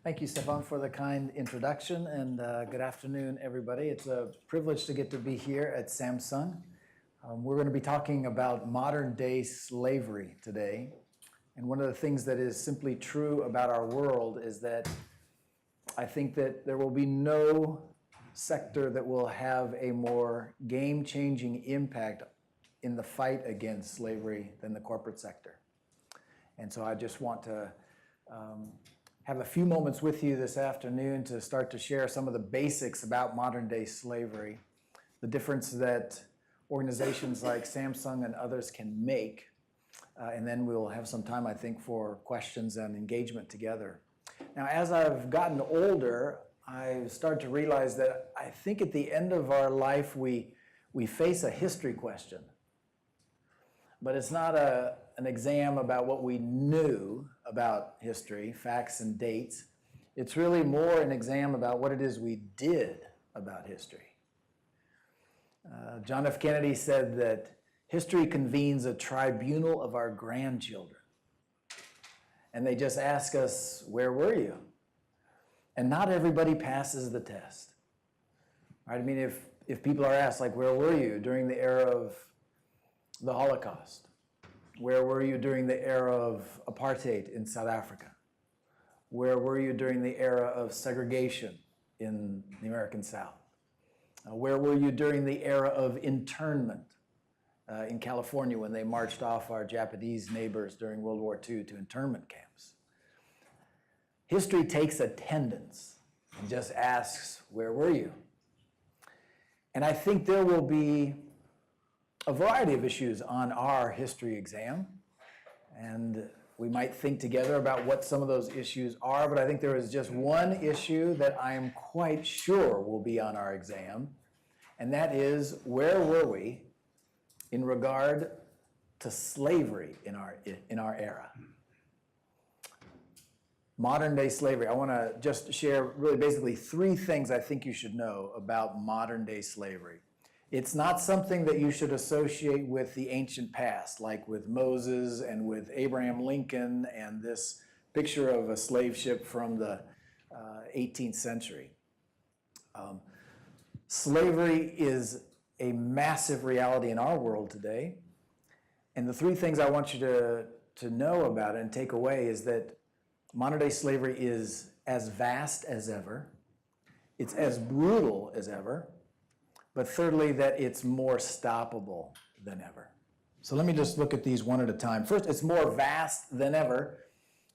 Thank you, Stefan, for the kind introduction, and good afternoon, everybody. It's a privilege to get to be here at Samsung. We're going to be talking about modern-day slavery today, and one of the things that is simply true about our world is that I think that there will be no sector that will have a more game-changing impact in the fight against slavery than the corporate sector. And so I just want to have a few moments with you this afternoon to start to share some of the basics about modern-day slavery, the difference that organizations like Samsung and others can make, and then we'll have some time, I think, for questions and engagement together. Now, as I've gotten older, I've started to realize that I think at the end of our life, we face a history question. But it's not an exam about what we knew about history, facts and dates. It's really more an exam about what it is we did about history. John F. Kennedy said that history convenes a tribunal of our grandchildren. And they just ask us, where were you? And not everybody passes the test. Right? I mean, if people are asked, like, where were you during the era of the Holocaust? Where were you during the era of apartheid in South Africa? Where were you during the era of segregation in the American South? Where were you during the era of internment in California when they marched off our Japanese neighbors during World War II to internment camps? History takes attendance and just asks, where were you? And I think there will be a variety of issues on our history exam, and we might think together about what some of those issues are, but I think there is just one issue that I am quite sure will be on our exam, and that is, where were we in regard to slavery in our era? Modern day slavery. I want to just share really basically three things I think you should know about modern day slavery. It's not something that you should associate with the ancient past, like with Moses and with Abraham Lincoln and this picture of a slave ship from the 18th century. Slavery is a massive reality in our world today. And the three things I want you to know about it and take away is that modern day slavery is as vast as ever. It's as brutal as ever. But thirdly, that it's more stoppable than ever. So let me just look at these one at a time. First, it's more vast than ever.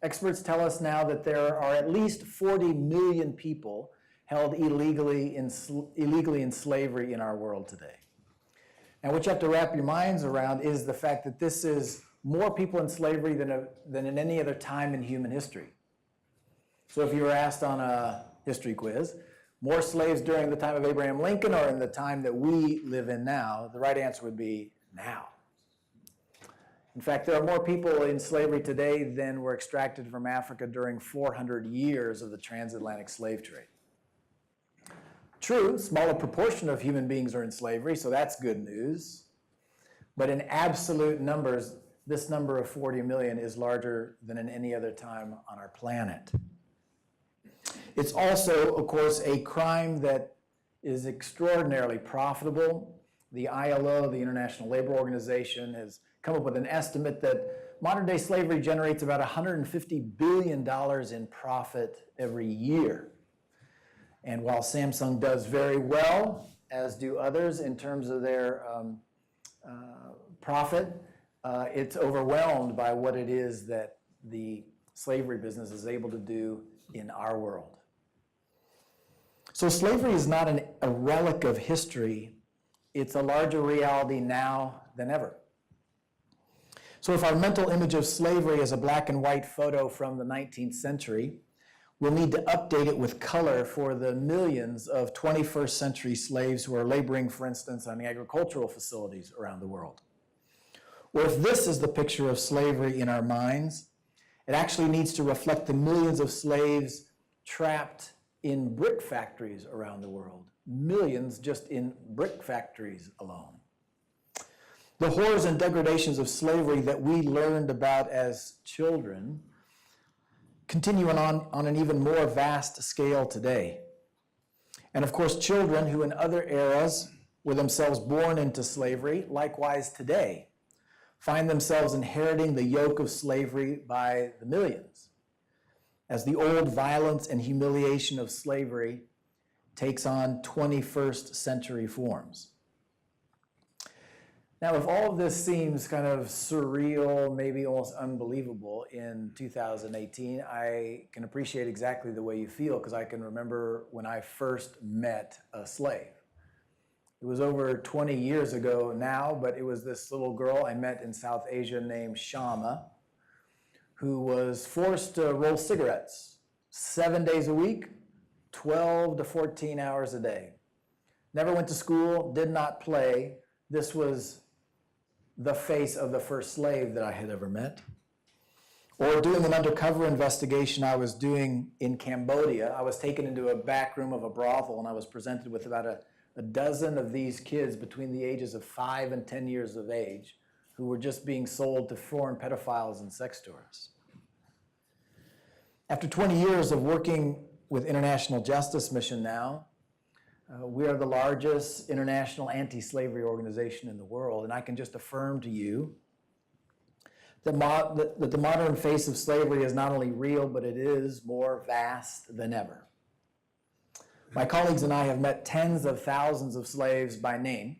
Experts tell us now that there are at least 40 million people held illegally in slavery in our world today. And what you have to wrap your minds around is the fact that this is more people in slavery than in any other time in human history. So if you were asked on a history quiz, more slaves during the time of Abraham Lincoln or in the time that we live in now, the right answer would be now. In fact, there are more people in slavery today than were extracted from Africa during 400 years of the transatlantic slave trade. True, a smaller proportion of human beings are in slavery, so that's good news. But in absolute numbers, this number of 40 million is larger than in any other time on our planet. It's also, of course, a crime that is extraordinarily profitable. The ILO, the International Labor Organization, has come up with an estimate that modern-day slavery generates about $150 billion in profit every year. And while Samsung does very well, as do others, in terms of their profit, it's overwhelmed by what it is that the slavery business is able to do in our world. So slavery is not a relic of history. It's a larger reality now than ever. So if our mental image of slavery is a black and white photo from the 19th century, we'll need to update it with color for the millions of 21st century slaves who are laboring, for instance, on the agricultural facilities around the world. Or if this is the picture of slavery in our minds, it actually needs to reflect the millions of slaves trapped in brick factories around the world. Millions just in brick factories alone. The horrors and degradations of slavery that we learned about as children continuing on an even more vast scale today. And of course, children who in other eras were themselves born into slavery, likewise today, find themselves inheriting the yoke of slavery by the millions, as the old violence and humiliation of slavery takes on 21st century forms. Now, if all of this seems kind of surreal, maybe almost unbelievable in 2018, I can appreciate exactly the way you feel, because I can remember when I first met a slave. It was over 20 years ago now, but it was this little girl I met in South Asia named Shama, who was forced to roll cigarettes 7 days a week, 12 to 14 hours a day. Never went to school, did not play. This was the face of the first slave that I had ever met. Or doing an undercover investigation I was doing in Cambodia. I was taken into a back room of a brothel, and I was presented with about a dozen of these kids between the ages of 5 and 10 years of age who were just being sold to foreign pedophiles and sex tourists. After 20 years of working with International Justice Mission now, we are the largest international anti-slavery organization in the world, and I can just affirm to you that the modern face of slavery is not only real, but it is more vast than ever. My colleagues and I have met tens of thousands of slaves by name,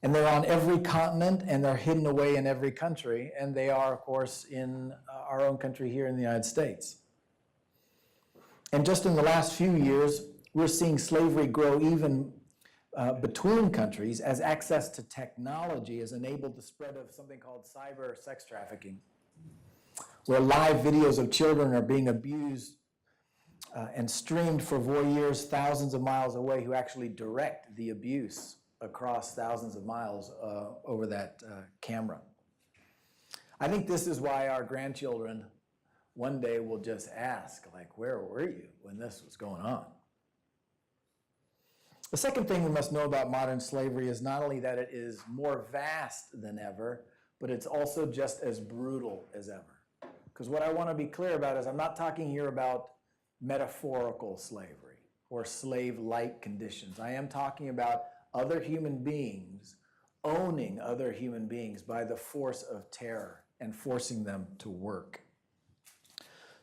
and they're on every continent, and they're hidden away in every country, and they are, of course, in our own country here in the United States. And just in the last few years, we're seeing slavery grow even between countries as access to technology has enabled the spread of something called cyber sex trafficking, where live videos of children are being abused and streamed for voyeurs thousands of miles away who actually direct the abuse across thousands of miles over that camera. I think this is why our grandchildren one day will just ask, like, where were you when this was going on? The second thing we must know about modern slavery is not only that it is more vast than ever, but it's also just as brutal as ever. Because what I want to be clear about is I'm not talking here about metaphorical slavery or slave-like conditions. I am talking about other human beings owning other human beings by the force of terror and forcing them to work.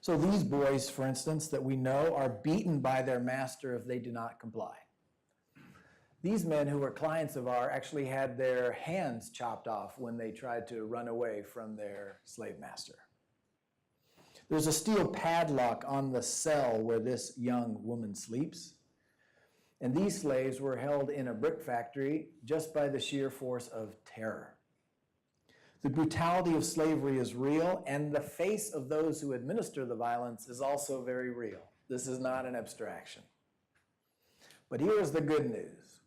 So these boys, for instance, that we know are beaten by their master if they do not comply. These men who were clients of ours actually had their hands chopped off when they tried to run away from their slave master. There's a steel padlock on the cell where this young woman sleeps. And these slaves were held in a brick factory just by the sheer force of terror. The brutality of slavery is real, and the face of those who administer the violence is also very real. This is not an abstraction. But here is the good news.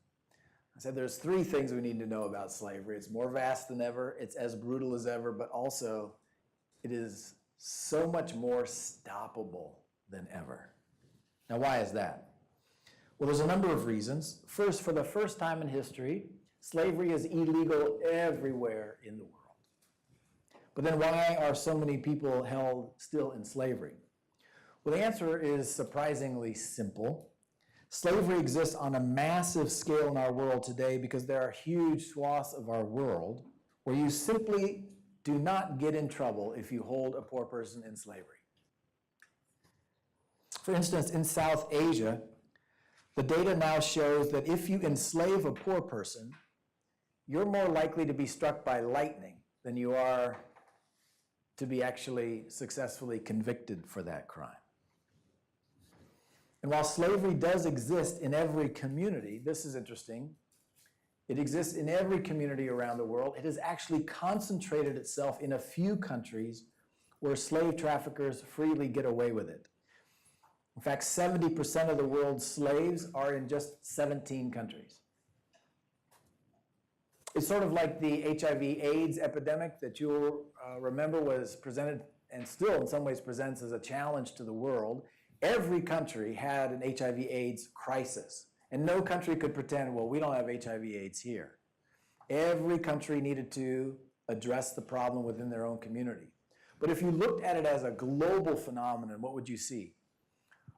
I said there's three things we need to know about slavery. It's more vast than ever, it's as brutal as ever, but also it is so much more stoppable than ever. Now, why is that? Well, there's a number of reasons. First, for the first time in history, slavery is illegal everywhere in the world. But then why are so many people held still in slavery? Well, the answer is surprisingly simple. Slavery exists on a massive scale in our world today because there are huge swaths of our world where you simply do not get in trouble if you hold a poor person in slavery. For instance, in South Asia, the data now shows that if you enslave a poor person, you're more likely to be struck by lightning than you are to be actually successfully convicted for that crime. And while slavery does exist in every community, this is interesting, it exists in every community around the world. It has actually concentrated itself in a few countries where slave traffickers freely get away with it. In fact, 70% of the world's slaves are in just 17 countries. It's sort of like the HIV/AIDS epidemic that you'll remember was presented and still in some ways presents as a challenge to the world. Every country had an HIV/AIDS crisis, and no country could pretend, well, we don't have HIV/AIDS here. Every country needed to address the problem within their own community. But if you looked at it as a global phenomenon, what would you see?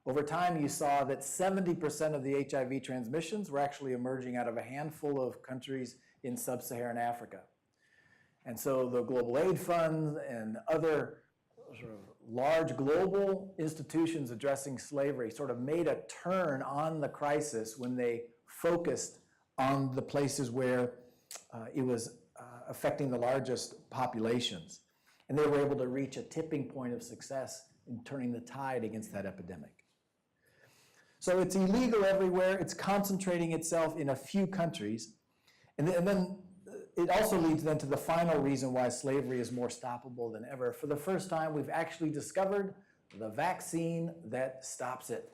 Over time, you saw that 70% of the HIV transmissions were actually emerging out of a handful of countries in sub-Saharan Africa. And so the Global Aid Fund and other sort of large global institutions addressing slavery sort of made a turn on the crisis when they focused on the places where it was affecting the largest populations. And they were able to reach a tipping point of success in turning the tide against that epidemic. So it's illegal everywhere. It's concentrating itself in a few countries. And then it also leads then to the final reason why slavery is more stoppable than ever. For the first time, we've actually discovered the vaccine that stops it.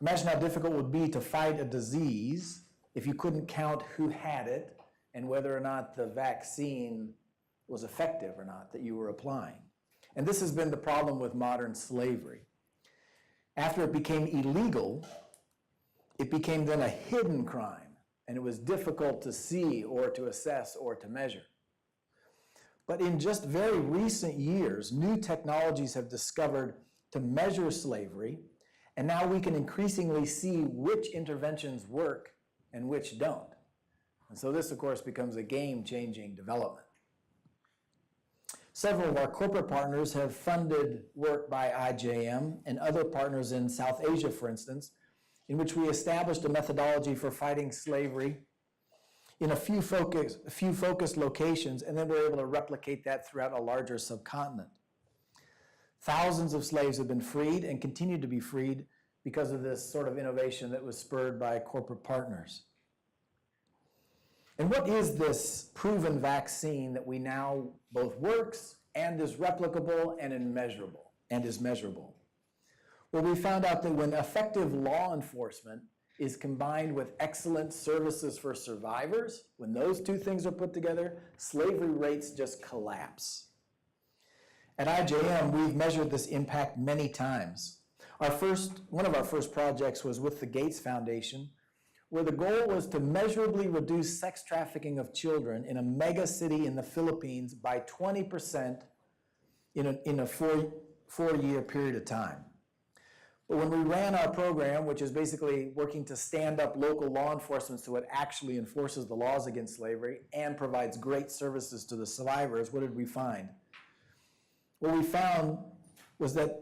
Imagine how difficult it would be to fight a disease if you couldn't count who had it and whether or not the vaccine was effective or not that you were applying. And this has been the problem with modern slavery. After it became illegal, it became then a hidden crime, and it was difficult to see or to assess or to measure. But in just very recent years, new technologies have discovered to measure slavery, and now we can increasingly see which interventions work and which don't. And so this, of course, becomes a game-changing development. Several of our corporate partners have funded work by IJM and other partners in South Asia, for instance, in which we established a methodology for fighting slavery in a few focused locations, and then we're able to replicate that throughout a larger subcontinent. Thousands of slaves have been freed and continue to be freed because of this sort of innovation that was spurred by corporate partners. And what is this proven vaccine that we now both works and is replicable and is measurable? Well, we found out that when effective law enforcement is combined with excellent services for survivors, when those two things are put together, slavery rates just collapse. At IJM, we've measured this impact many times. One of our first projects was with the Gates Foundation, where the goal was to measurably reduce sex trafficking of children in a mega city in the Philippines by 20% in a four-year period of time. But when we ran our program, which is basically working to stand up local law enforcement so it actually enforces the laws against slavery and provides great services to the survivors, what did we find? What we found was that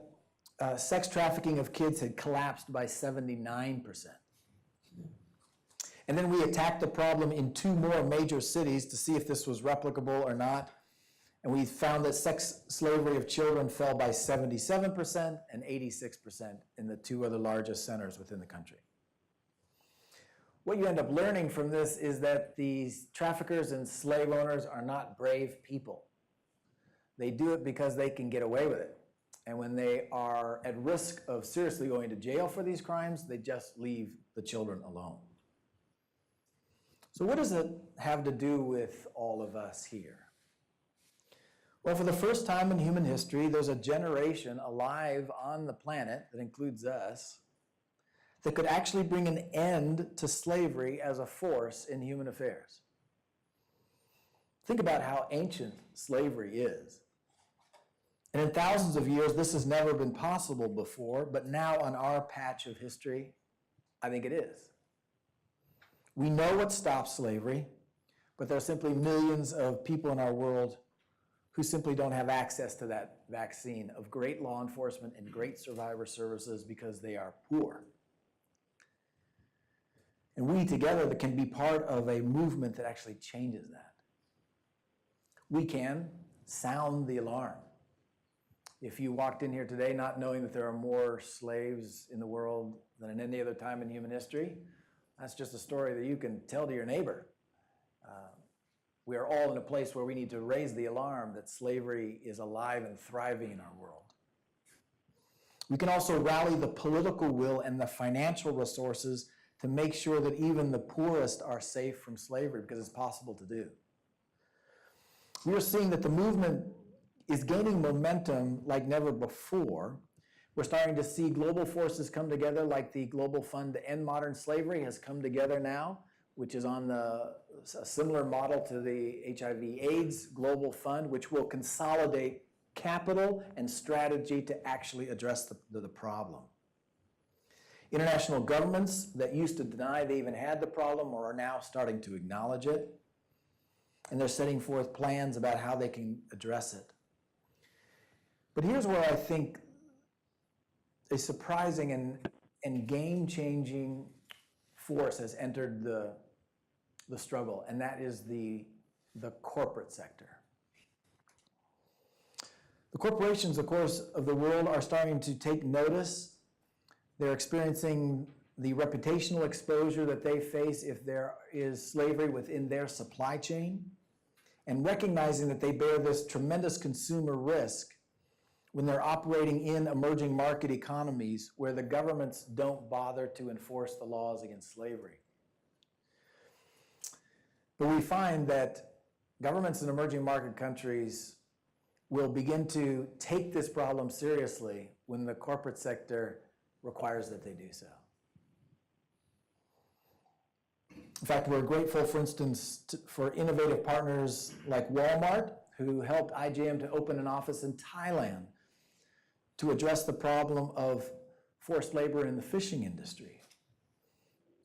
sex trafficking of kids had collapsed by 79%. And then we attacked the problem in 2 more major cities to see if this was replicable or not. And we found that sex slavery of children fell by 77% and 86% in the 2 other largest centers within the country. What you end up learning from this is that these traffickers and slave owners are not brave people. They do it because they can get away with it. And when they are at risk of seriously going to jail for these crimes, they just leave the children alone. So what does it have to do with all of us here? Well, for the first time in human history, there's a generation alive on the planet, that includes us, that could actually bring an end to slavery as a force in human affairs. Think about how ancient slavery is. And in thousands of years, this has never been possible before, but now on our patch of history, I think it is. We know what stops slavery, but there are simply millions of people in our world who simply don't have access to that vaccine of great law enforcement and great survivor services because they are poor. And we together can be part of a movement that actually changes that. We can sound the alarm. If you walked in here today not knowing that there are more slaves in the world than at any other time in human history, that's just a story that you can tell to your neighbor. We are all in a place where we need to raise the alarm that slavery is alive and thriving in our world. We can also rally the political will and the financial resources to make sure that even the poorest are safe from slavery, because it's possible to do. We are seeing that the movement is gaining momentum like never before. We're starting to see global forces come together, like the Global Fund to End Modern Slavery has come together now. which is on a similar model to the HIV/AIDS Global Fund, which will consolidate capital and strategy to actually address the problem. International governments that used to deny they even had the problem are now starting to acknowledge it, and they're setting forth plans about how they can address it. But here's where I think a surprising and game-changing force has entered the struggle, and that is the corporate sector. The corporations, of course, of the world are starting to take notice. They're experiencing the reputational exposure that they face if there is slavery within their supply chain, and recognizing that they bear this tremendous consumer risk when they're operating in emerging market economies where the governments don't bother to enforce the laws against slavery. But we find that governments in emerging market countries will begin to take this problem seriously when the corporate sector requires that they do so. In fact, we're grateful, for instance, for innovative partners like Walmart, who helped IJM to open an office in Thailand to address the problem of forced labor in the fishing industry.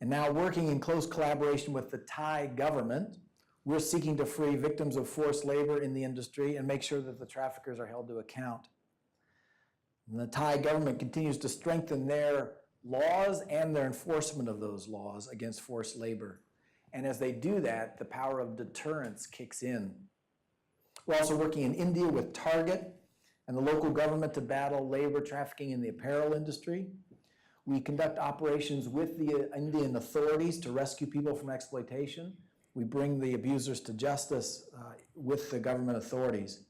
And now, working in close collaboration with the Thai government, we're seeking to free victims of forced labor in the industry and make sure that the traffickers are held to account. And the Thai government continues to strengthen their laws and their enforcement of those laws against forced labor. And as they do that, the power of deterrence kicks in. We're also working in India with Target and the local government to battle labor trafficking in the apparel industry. We conduct operations with the Indian authorities to rescue people from exploitation. We bring the abusers to justice with the government authorities.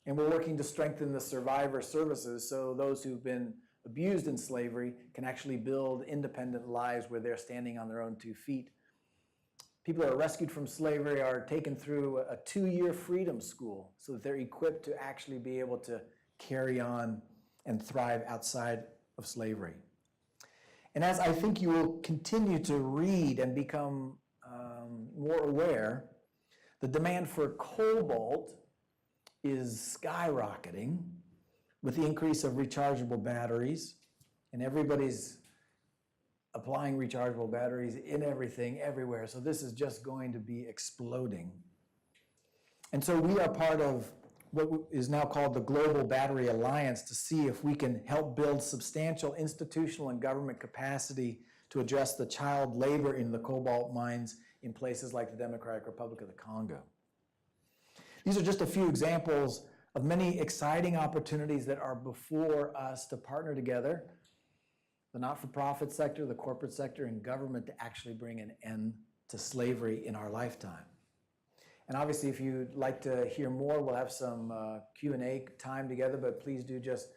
And we're working to strengthen the survivor services so those who've been abused in slavery can actually build independent lives where they're standing on their own 2 feet. People that are rescued from slavery are taken through a 2-year freedom school so that they're equipped to actually be able to carry on and thrive outside of slavery. And as I think you will continue to read and become more aware, the demand for cobalt is skyrocketing with the increase of rechargeable batteries, and everybody's applying rechargeable batteries in everything, everywhere. So this is just going to be exploding. And so we are part of what is now called the Global Battery Alliance to see if we can help build substantial institutional and government capacity to address the child labor in the cobalt mines in places like the Democratic Republic of the Congo. These are just a few examples of many exciting opportunities that are before us to partner together, the not-for-profit sector, the corporate sector, and government to actually bring an end to slavery in our lifetime. And obviously, if you'd like to hear more, we'll have some Q&A time together, but please do just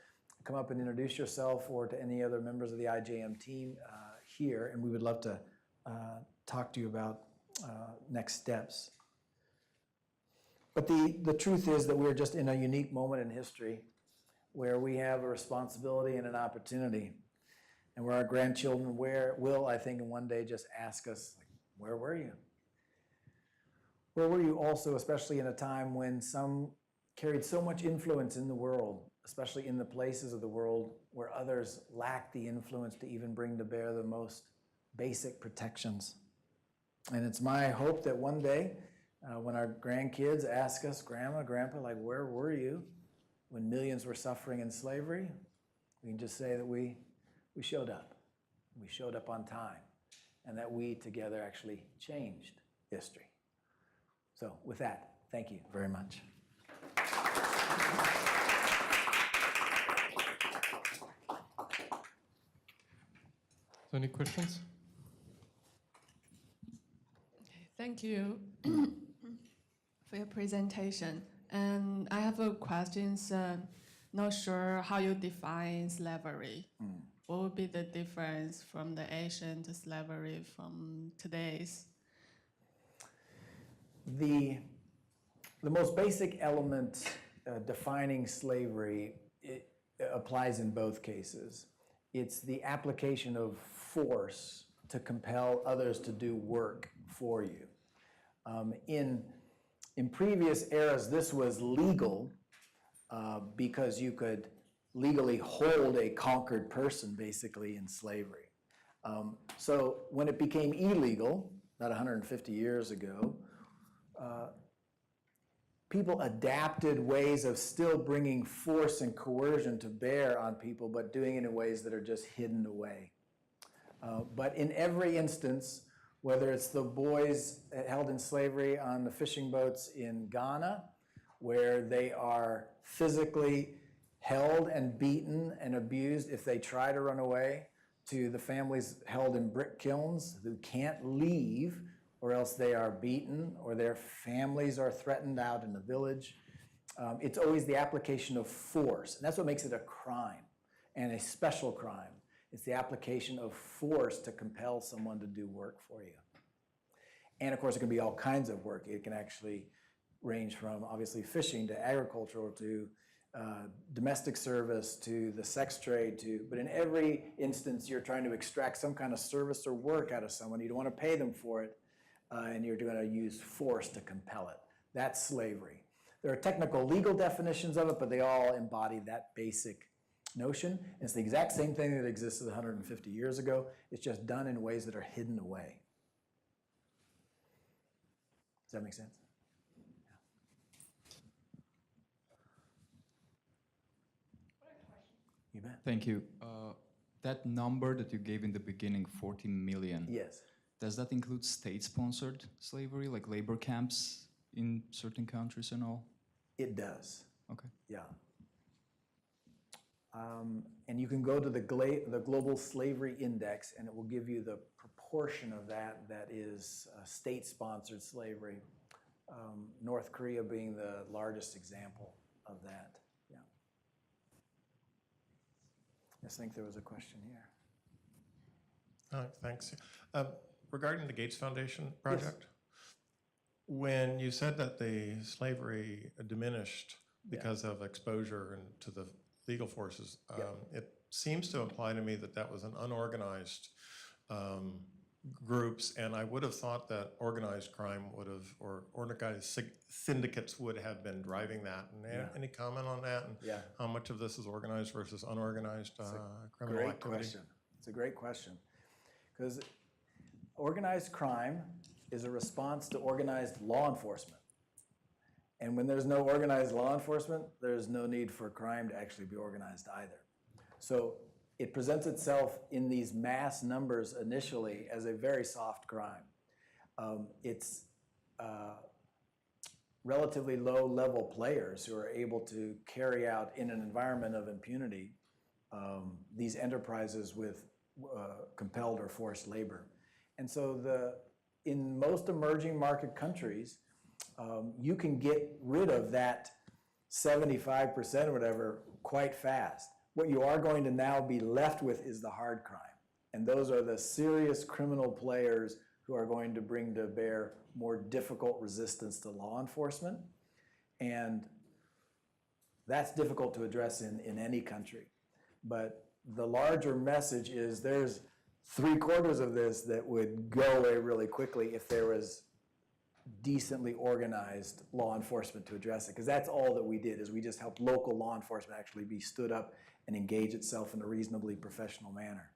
come up and introduce yourself or to any other members of the IJM team here, and we would love to talk to you about next steps. But the truth is that we're just in a unique moment in history where we have a responsibility and an opportunity, and where our grandchildren will, I think, in one day just ask us, like, where were you? Where were you also, especially in a time when some carried so much influence in the world, especially in the places of the world where others lacked the influence to even bring to bear the most basic protections? And it's my hope that one day, when our grandkids ask us, Grandma, Grandpa, like, where were you when millions were suffering in slavery? We can just say that we showed up. We showed up on time, and that we together actually changed history. So with that, thank you very much. So any questions? Thank you for your presentation. And I have a question. Not sure how you define slavery. What would be the difference from the ancient slavery from today's? The most basic element defining slavery, it applies in both cases. It's the application of force to compel others to do work for you. In previous eras, this was legal because you could legally hold a conquered person basically in slavery. So when it became illegal, about 150 years ago, people adapted ways of still bringing force and coercion to bear on people, but doing it in ways that are just hidden away. But in every instance, whether it's the boys held in slavery on the fishing boats in Ghana, where they are physically held and beaten and abused if they try to run away, to the families held in brick kilns who can't leave, or else they are beaten, or their families are threatened out in the village. It's always the application of force. And that's what makes it a crime, and a special crime. It's the application of force to compel someone to do work for you. And of course, it can be all kinds of work. It can actually range from, obviously, fishing to agricultural to domestic service to the sex trade but in every instance, you're trying to extract some kind of service or work out of someone. You don't want to pay them for it, and you're going to use force to compel it. That's slavery. There are technical legal definitions of it, but they all embody that basic notion. And it's the exact same thing that existed 150 years ago. It's just done in ways that are hidden away. Does that make sense? You bet. Thank you. That number that you gave in the beginning, 14 million. Yes. Does that include state-sponsored slavery, like labor camps in certain countries and all? It does. Okay. Yeah. And you can go to the Global Slavery Index, and it will give you the proportion of that is state-sponsored slavery. North Korea being the largest example of that. Yeah. I think there was a question here. Thanks. Regarding the Gates Foundation project, when you said that the slavery diminished because of exposure and to the legal forces, it seems to imply to me that that was an unorganized groups, and I would have thought that organized crime would have, or organized syndicates would have been driving that. And any comment on that, and how much of this is organized versus unorganized criminal Great activity? question. It's a great question. Because organized crime is a response to organized law enforcement. And when there's no organized law enforcement, there's no need for crime to actually be organized either. So it presents itself in these mass numbers initially as a very soft crime. It's relatively low-level players who are able to carry out in an environment of impunity these enterprises with compelled or forced labor. And so in most emerging market countries, you can get rid of that 75% or whatever quite fast. What you are going to now be left with is the hard crime. And those are the serious criminal players who are going to bring to bear more difficult resistance to law enforcement. And that's difficult to address in any country. But the larger message is there's 3/4 of this that would go away really quickly if there was decently organized law enforcement to address it. Because that's all that we did, is we just helped local law enforcement actually be stood up and engage itself in a reasonably professional manner.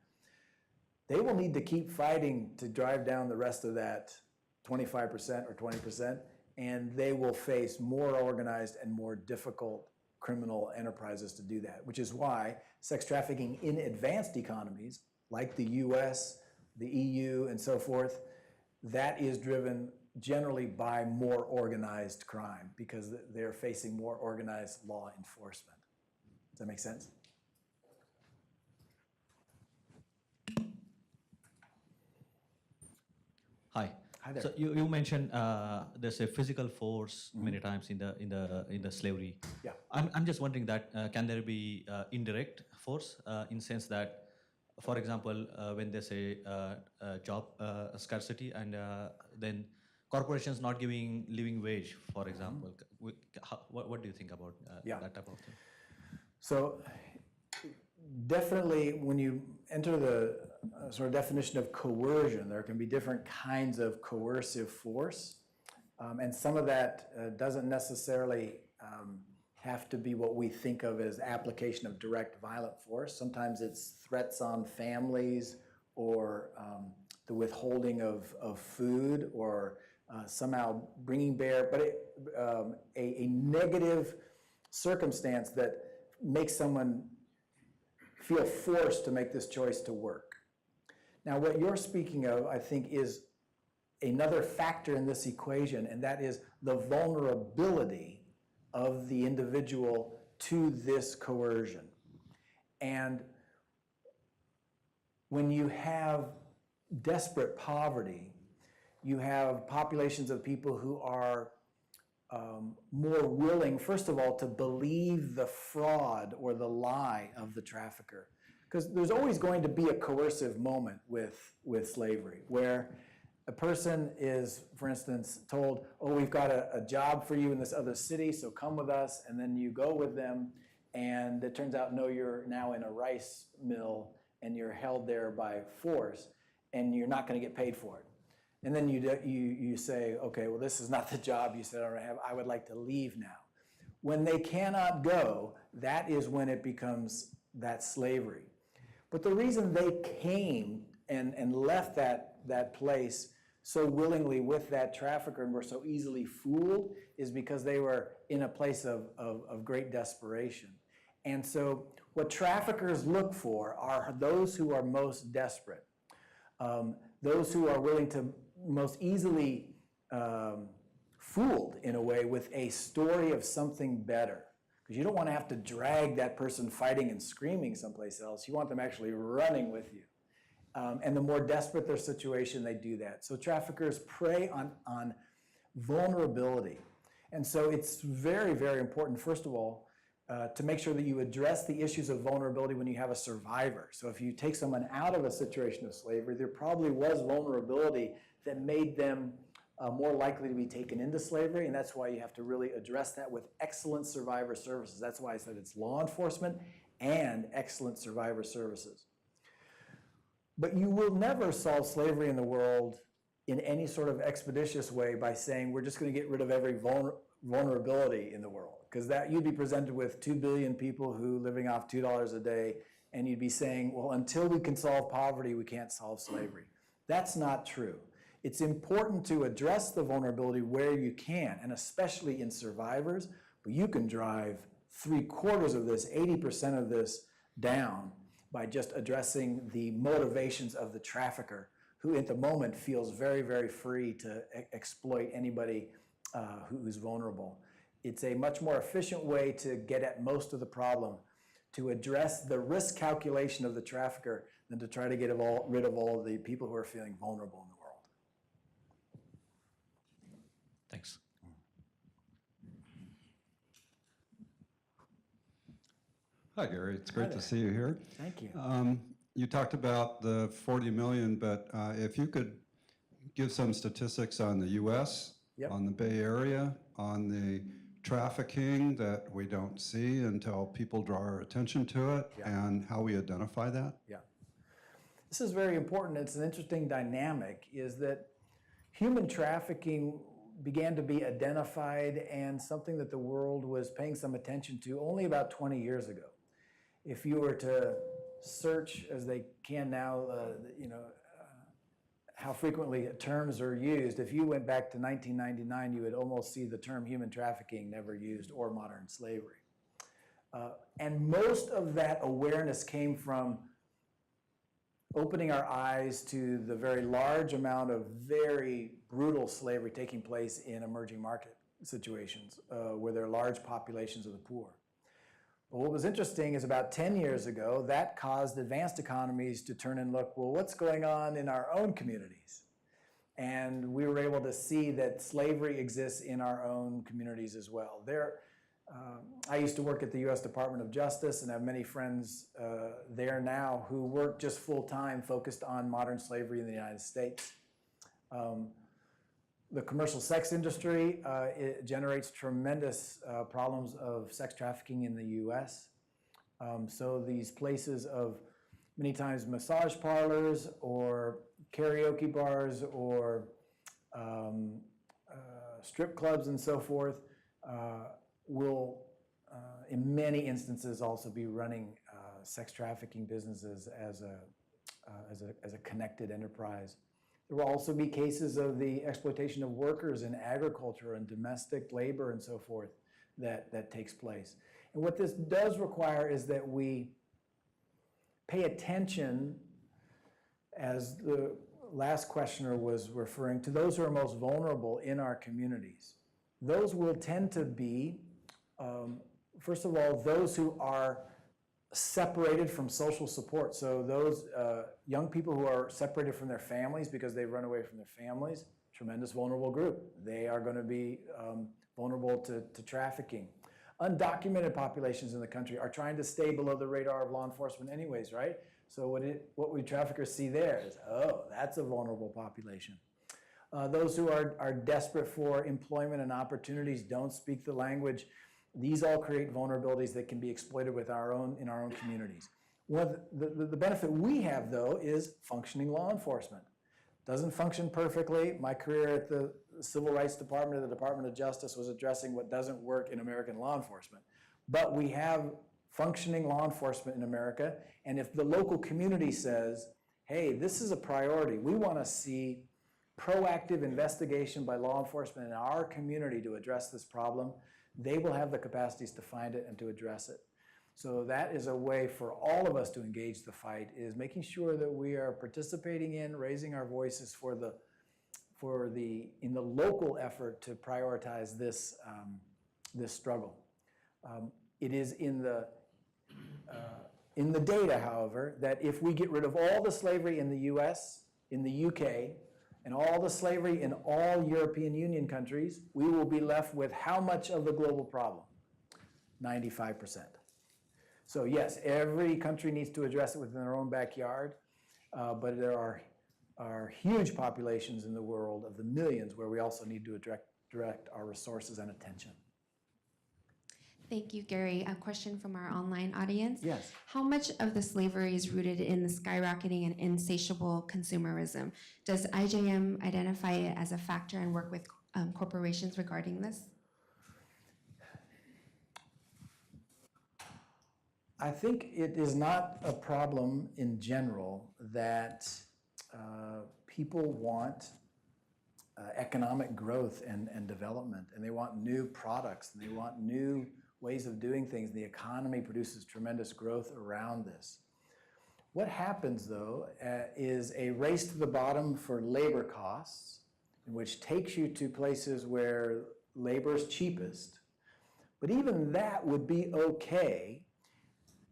They will need to keep fighting to drive down the rest of that 25% or 20%, and they will face more organized and more difficult criminal enterprises to do that, which is why sex trafficking in advanced economies, like the US, the EU, and so forth, that is driven generally by more organized crime because they're facing more organized law enforcement. Does that make sense? Hi. Hi there. So you mentioned there's a physical force many times in the slavery. Yeah. I'm just wondering that can there be indirect force in sense that, for example, when there's a job scarcity and then corporations not giving living wage, for example, what do you think about that type of thing? So definitely, when you enter the sort of definition of coercion, there can be different kinds of coercive force. And some of that doesn't necessarily have to be what we think of as application of direct violent force. Sometimes it's threats on families, or the withholding of food, or somehow bringing bear, but a negative circumstance that makes someone feel forced to make this choice to work. Now, what you're speaking of, I think, is another factor in this equation, and that is the vulnerability of the individual to this coercion. And when you have desperate poverty, you have populations of people who are more willing, first of all, to believe the fraud or the lie of the trafficker. Because there's always going to be a coercive moment with slavery, where a person is, for instance, told, oh, we've got a job for you in this other city, so come with us, and then you go with them, and it turns out, no, you're now in a rice mill, and you're held there by force, and you're not going to get paid for it. And then you say, okay, well, this is not the job you said I have. I would like to leave now. When they cannot go, that is when it becomes that slavery. But the reason they came and left that place so willingly with that trafficker and were so easily fooled is because they were in a place of great desperation. And so what traffickers look for are those who are most desperate, those who are willing to most easily fooled in a way with a story of something better. Because you don't want to have to drag that person fighting and screaming someplace else. You want them actually running with you. And the more desperate their situation, they do that. So traffickers prey on vulnerability. And so it's very, very important, first of all, to make sure that you address the issues of vulnerability when you have a survivor. So if you take someone out of a situation of slavery, there probably was vulnerability that made them more likely to be taken into slavery, and that's why you have to really address that with excellent survivor services. That's why I said it's law enforcement and excellent survivor services. But you will never solve slavery in the world in any sort of expeditious way by saying we're just going to get rid of every vulnerability in the world, because that you'd be presented with 2 billion people who living off $2 a day, and you'd be saying, well, until we can solve poverty, we can't solve slavery. That's not true. It's important to address the vulnerability where you can, and especially in survivors, but you can drive 3/4 of this, 80% of this down by just addressing the motivations of the trafficker, who at the moment feels very, very free to exploit anybody who's vulnerable. It's a much more efficient way to get at most of the problem, to address the risk calculation of the trafficker, than to try to get rid of all of the people who are feeling vulnerable in the world. Thanks. Hi, Gary. It's great to see you here. Thank you. You talked about the 40 million, but if you could give some statistics on the U.S., Yep. on the Bay Area, on the trafficking that we don't see until people draw our attention to it, Yeah. and how we identify that. Yeah. This is very important. It's an interesting dynamic, is that human trafficking began to be identified and something that the world was paying some attention to only about 20 years ago. If you were to search, as they can now, how frequently terms are used, if you went back to 1999, you would almost see the term human trafficking never used, or modern slavery. And most of that awareness came from opening our eyes to the very large amount of very brutal slavery taking place in emerging market situations where there are large populations of the poor. But what was interesting is about 10 years ago, that caused advanced economies to turn and look, well, what's going on in our own communities? And we were able to see that slavery exists in our own communities as well. I used to work at the U.S. Department of Justice and have many friends there now who work just full-time focused on modern slavery in the United States. The commercial sex industry it generates tremendous problems of sex trafficking in the U.S. So these places of many times massage parlors or karaoke bars or strip clubs and so forth will in many instances also be running sex trafficking businesses as a connected enterprise. There will also be cases of the exploitation of workers in agriculture and domestic labor and so forth that takes place. And what this does require is that we pay attention, as the last questioner was referring to, those who are most vulnerable in our communities. Those will tend to be, first of all, those who are separated from social support. So those young people who are separated from their families because they've run away from their families, tremendous vulnerable group. They are going to be vulnerable to trafficking. Undocumented populations in the country are trying to stay below the radar of law enforcement anyways, right? So what we traffickers see there is, oh, that's a vulnerable population. Those who are desperate for employment and opportunities, don't speak the language. These all create vulnerabilities that can be exploited in our own communities. The benefit we have, though, is functioning law enforcement. Doesn't function perfectly. My career at the Civil Rights Department of the Department of Justice was addressing what doesn't work in American law enforcement. But we have functioning law enforcement in America, and if the local community says, hey, this is a priority, we want to see proactive investigation by law enforcement in our community to address this problem, they will have the capacities to find it and to address it. So that is a way for all of us to engage the fight, is making sure that we are participating in, raising our voices in the local effort to prioritize this struggle. It is in the data, however, that if we get rid of all the slavery in the US, in the UK, and all the slavery in all European Union countries, we will be left with how much of the global problem? 95%. So yes, every country needs to address it within their own backyard, but there are huge populations in the world of the millions where we also need to direct our resources and attention. Thank you, Gary. A question from our online audience. Yes. How much of the slavery is rooted in the skyrocketing and insatiable consumerism? Does IJM identify it as a factor and work with corporations regarding this? I think it is not a problem in general that people want economic growth and development, and they want new products, and they want new ways of doing things. The economy produces tremendous growth around this. What happens, though, is a race to the bottom for labor costs, which takes you to places where labor is cheapest. But even that would be okay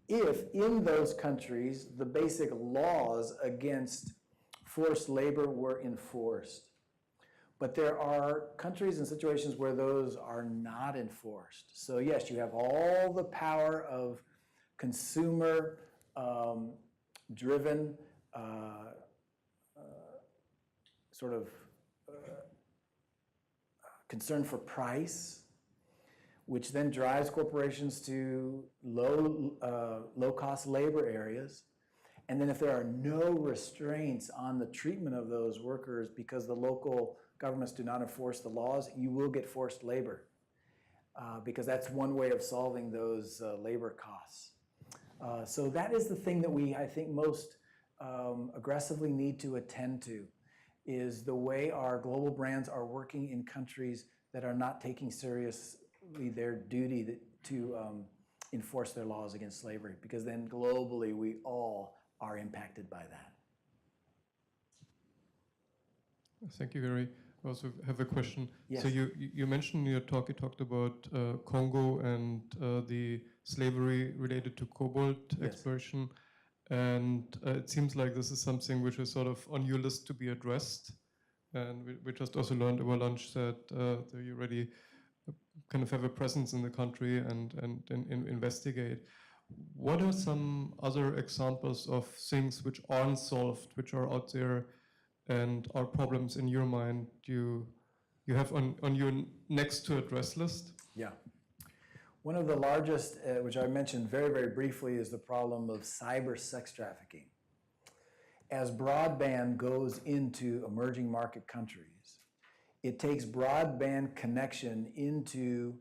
if in those countries the basic laws against forced labor were enforced. But there are countries and situations where those are not enforced. So yes, you have all the power of consumer-driven concern for price, which then drives corporations to low-cost labor areas. And then if there are no restraints on the treatment of those workers because the local governments do not enforce the laws, you will get forced labor because that's one way of solving those labor costs. So that is the thing that we, I think, most aggressively need to attend to, is the way our global brands are working in countries that are not taking seriously their duty to enforce their laws against slavery, because then globally we all are impacted by that. Thank you, Gary. I also have a question. Yes. So you mentioned in your talk, you talked about Congo and the slavery related to cobalt exploration. And it seems like this is something which is sort of on your list to be addressed. And we just also learned over lunch that you already kind of have a presence in the country and investigate. What are some other examples of things which aren't solved, which are out there and are problems in your mind you have on your next to address list? Yeah. One of the largest, which I mentioned very, very briefly, is the problem of cyber sex trafficking. As broadband goes into emerging market countries, it takes broadband connection into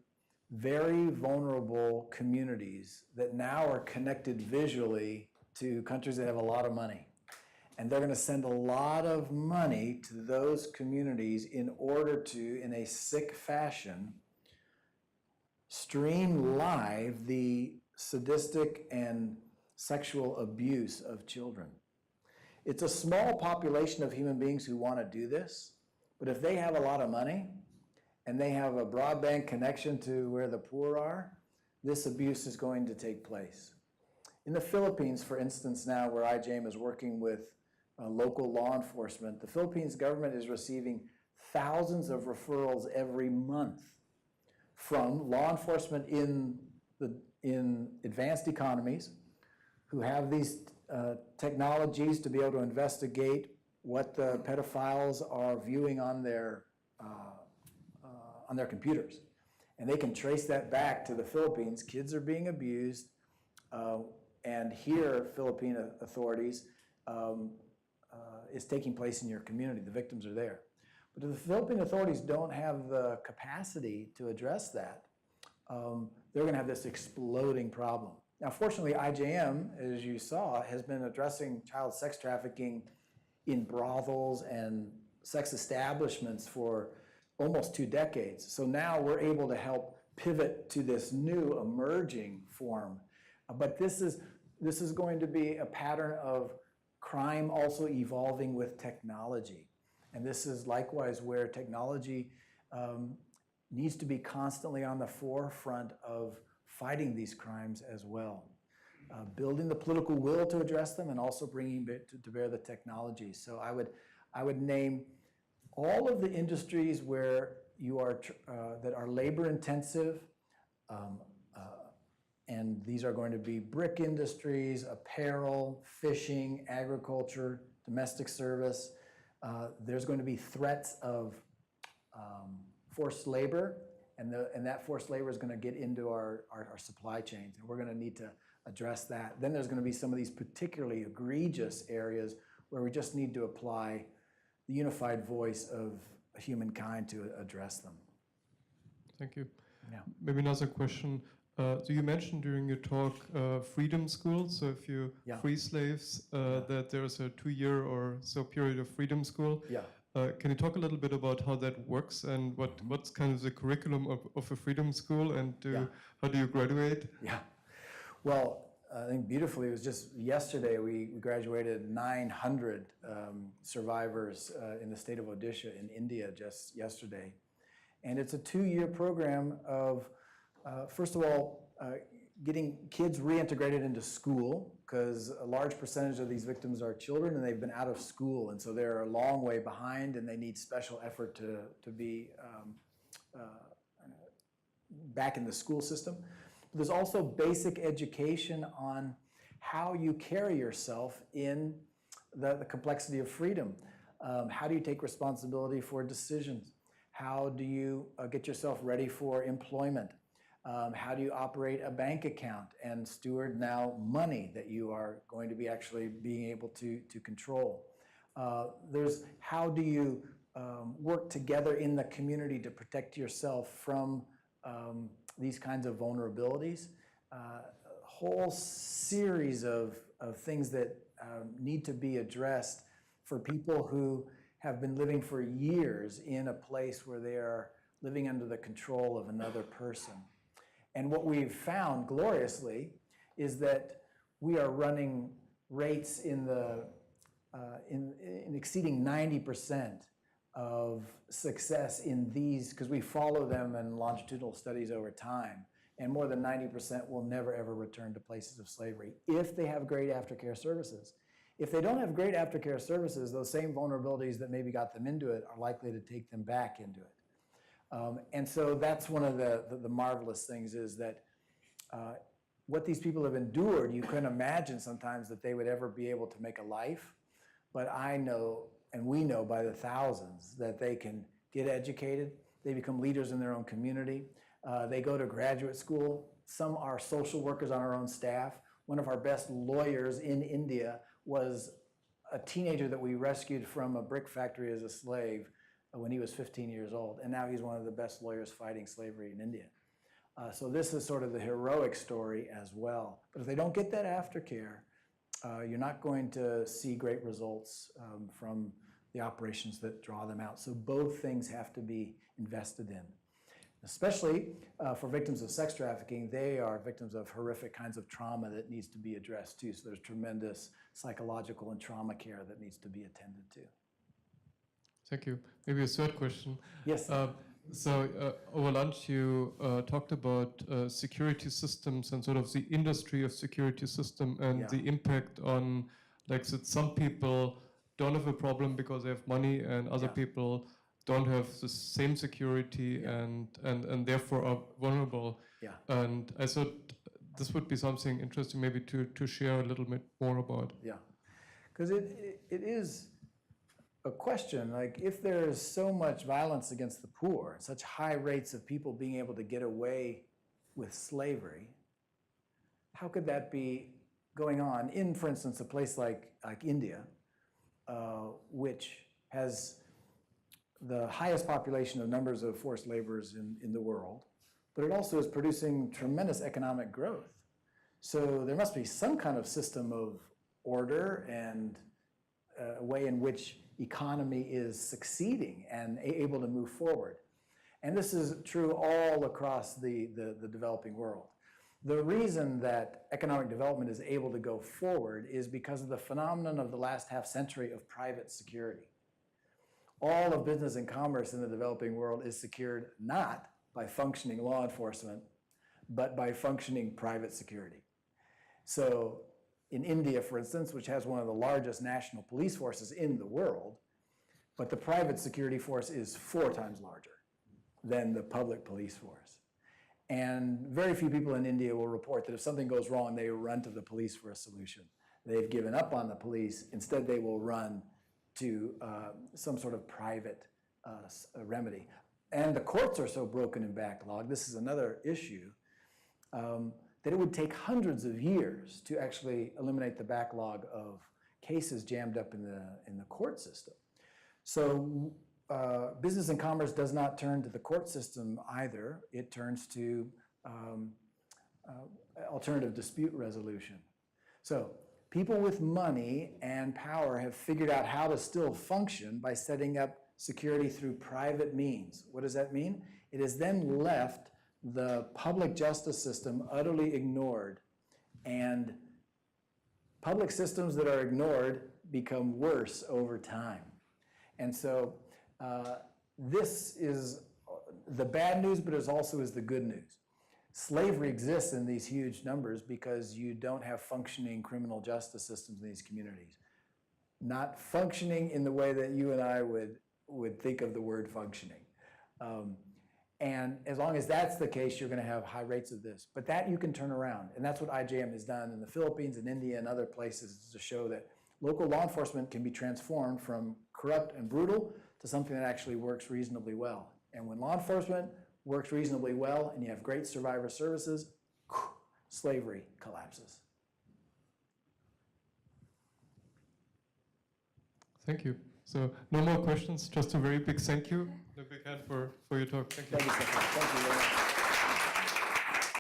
very vulnerable communities that now are connected visually to countries that have a lot of money. And they're going to send a lot of money to those communities in order to, in a sick fashion, stream live the sadistic and sexual abuse of children. It's a small population of human beings who want to do this, but if they have a lot of money and they have a broadband connection to where the poor are, this abuse is going to take place. In the Philippines, for instance, now where IJM is working with local law enforcement, the Philippines government is receiving thousands of referrals every month from law enforcement in advanced economies who have these technologies to be able to investigate what the pedophiles are viewing on their computers. And they can trace that back to the Philippines. Kids are being abused, and here, Philippine authorities, is taking place in your community. The victims are there. But if the Philippine authorities don't have the capacity to address that, they're going to have this exploding problem. Now, fortunately, IJM, as you saw, has been addressing child sex trafficking in brothels and sex establishments for almost 2 decades. So now we're able to help pivot to this new emerging form. But this is going to be a pattern of crime also evolving with technology. And this is likewise where technology needs to be constantly on the forefront of fighting these crimes as well. Building the political will to address them and also bringing to bear the technology. So I would name all of the industries where you are that are labor intensive, and these are going to be brick industries, apparel, fishing, agriculture, domestic service. There's going to be threats of forced labor, and that forced labor is going to get into our supply chains, and we're going to need to address that. Then there's going to be some of these particularly egregious areas where we just need to apply the unified voice of humankind to address them. Thank you. Yeah. Maybe another question. So you mentioned during your talk freedom school. So if you free slaves, that there's a 2-year or so period of freedom school. Yeah. Can you talk a little bit about how that works and what's kind of the curriculum of a freedom school, and how do you graduate? Yeah. Well, I think beautifully, it was just yesterday we graduated 900 survivors in the state of Odisha in India just yesterday. And it's a 2-year program of first of all, getting kids reintegrated into school, because a large percentage of these victims are children and they've been out of school, and so they're a long way behind and they need special effort to be back in the school system. But there's also basic education on how you carry yourself in the complexity of freedom. How do you take responsibility for decisions? How do you get yourself ready for employment? How do you operate a bank account and steward now money that you are going to be actually being able to control? There's how do you work together in the community to protect yourself from these kinds of vulnerabilities? A whole series of things that need to be addressed for people who have been living for years in a place where they are living under the control of another person. And what we've found gloriously is that we are running rates in exceeding 90% of success in these, because we follow them in longitudinal studies over time, and more than 90% will never ever return to places of slavery if they have great aftercare services. If they don't have great aftercare services, those same vulnerabilities that maybe got them into it are likely to take them back into it. And so that's one of the marvelous things, is that what these people have endured, you couldn't imagine sometimes that they would ever be able to make a life. But I know, and we know by the thousands, that they can get educated, they become leaders in their own community, They go to graduate school. Some are social workers on our own staff. One of our best lawyers in India was a teenager that we rescued from a brick factory as a slave when he was 15 years old. And now he's one of the best lawyers fighting slavery in India. So this is sort of the heroic story as well. But if they don't get that aftercare, you're not going to see great results from the operations that draw them out. So both things have to be invested in. Especially for victims of sex trafficking, they are victims of horrific kinds of trauma that needs to be addressed too. So there's tremendous psychological and trauma care that needs to be attended to. Thank you. Maybe a third question. Yes. Over lunch you talked about security systems and sort of the industry of security system and the impact on, like, that some people don't have a problem because they have money and other people don't have the same security and therefore are vulnerable. Yeah. And I thought this would be something interesting maybe to share a little bit more about. Yeah, because it is a question, like if there is so much violence against the poor, such high rates of people being able to get away with slavery, how could that be going on in, for instance, a place like India, which has the highest population of numbers of forced laborers in the world, but it also is producing tremendous economic growth. So there must be some kind of system of order and a way in which economy is succeeding and able to move forward. And this is true all across the developing world. The reason that economic development is able to go forward is because of the phenomenon of the last half century of private security. All of business and commerce in the developing world is secured not by functioning law enforcement, but by functioning private security. So in India, for instance, which has one of the largest national police forces in the world, but the private security force is 4 times larger than the public police force. And very few people in India will report that if something goes wrong, they run to the police for a solution. They've given up on the police. Instead, they will run to some sort of private remedy. And the courts are so broken and backlogged, this is another issue, that it would take hundreds of years to actually eliminate the backlog of cases jammed up in the court system. So business and commerce does not turn to the court system either. It turns to alternative dispute resolution. So people with money and power have figured out how to still function by setting up security through private means. What does that mean? It has then left the public justice system utterly ignored, and public systems that are ignored become worse over time. And so this is the bad news, but it also is the good news. Slavery exists in these huge numbers because you don't have functioning criminal justice systems in these communities. Not functioning in the way that you and I would think of the word functioning. And as long as that's the case, you're going to have high rates of this. But that you can turn around. And that's what IJM has done in the Philippines and India and other places, to show that local law enforcement can be transformed from corrupt and brutal to something that actually works reasonably well. And when law enforcement works reasonably well and you have great survivor services, slavery collapses. Thank you. So no more questions, just a very big thank you. A big hand for your talk. Thank you. Thank you so much. Thank you very much.